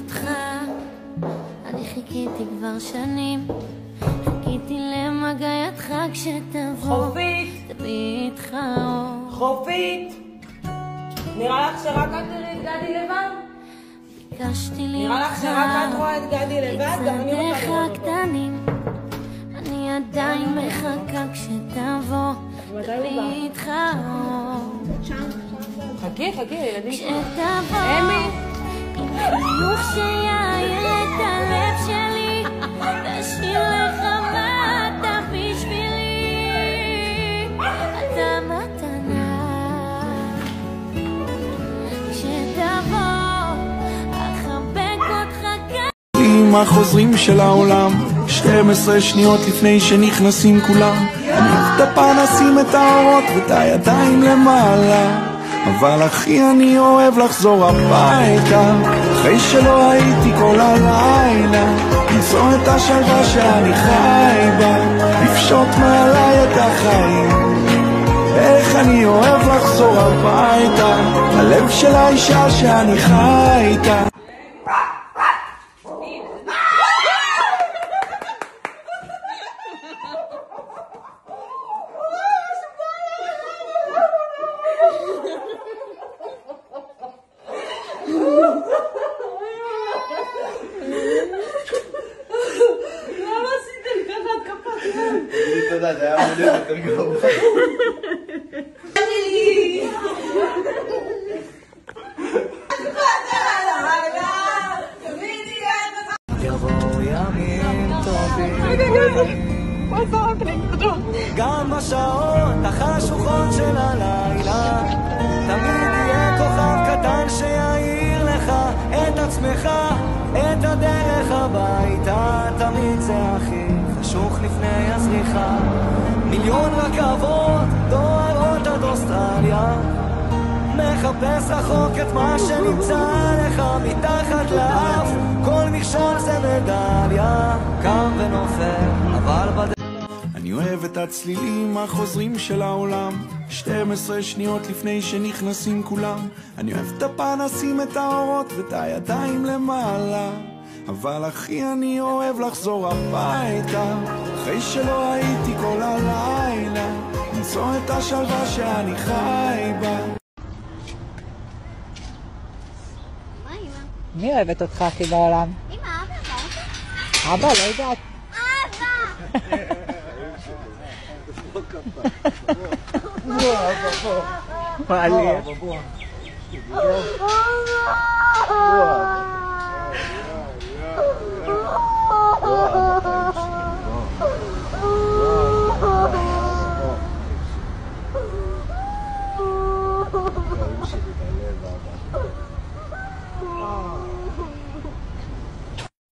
אותך, אני חיכיתי כבר שנים, חיכיתי למגע ידך כשתבוא, חופית! תביא איתך אור. חופית! נראה לך שרק את תראי את גדי לבד? ביקשתי לי נראה לך שרק את רואה את גדי לבד? גם אני רוצה לראות אותו. אני עדיין מחכה כשתבוא, תביא איתך אור. חכי, ילדים. כשתבוא אמי! עם חיוך שיעיר את הלב שלי, תשאיר לך מה אתה בשבילי, אתה מתנה. כשתבוא אחבק אותך עם החוזרים של העולם, 12 שניות לפני שנכנסים כולם. אני אוהב את הפנסים, את האורות ואת הידיים למעלה, אבל אחי אני אוהב לחזור הביתה, אחרי שלא הייתי כל הלילה, למצוא את השלווה שאני חי בה, לפשוט מעליי את החיים. איך אני אוהב לחזור הביתה, הלב של האישה שאני חי איתה. למה עשיתם ככה התקפת לב? תודה, זה היה מודד יותר גרוע. יבואו ימים טובים, גם בשעות החשוכות של הלילה, תמיד יהיה כוכב קטן שיעיר לך את עצמך, את הדרך הביתה. תמיד זה הכי חשוך לפני הזריחה, מיליון רכבות דוהרות עד אוסטרליה, מחפש רחוק את מה שנמצא לך מתחת לאף, כל מכשול זה מדליה, קם ונופל אבל בדרך. אני אוהב את הצלילים החוזרים של העולם, 12 שניות לפני שנכנסים כולם. אני אוהב את הפנסים, את האורות ואת הידיים למעלה, אבל אחי אני אוהב לחזור הביתה, אחרי שלא הייתי כל הלילה, למצוא את השלווה שאני חי בה. מי אוהבת אותך הכי בעולם? אמא, אבא, מה? אבא, לא יודעת.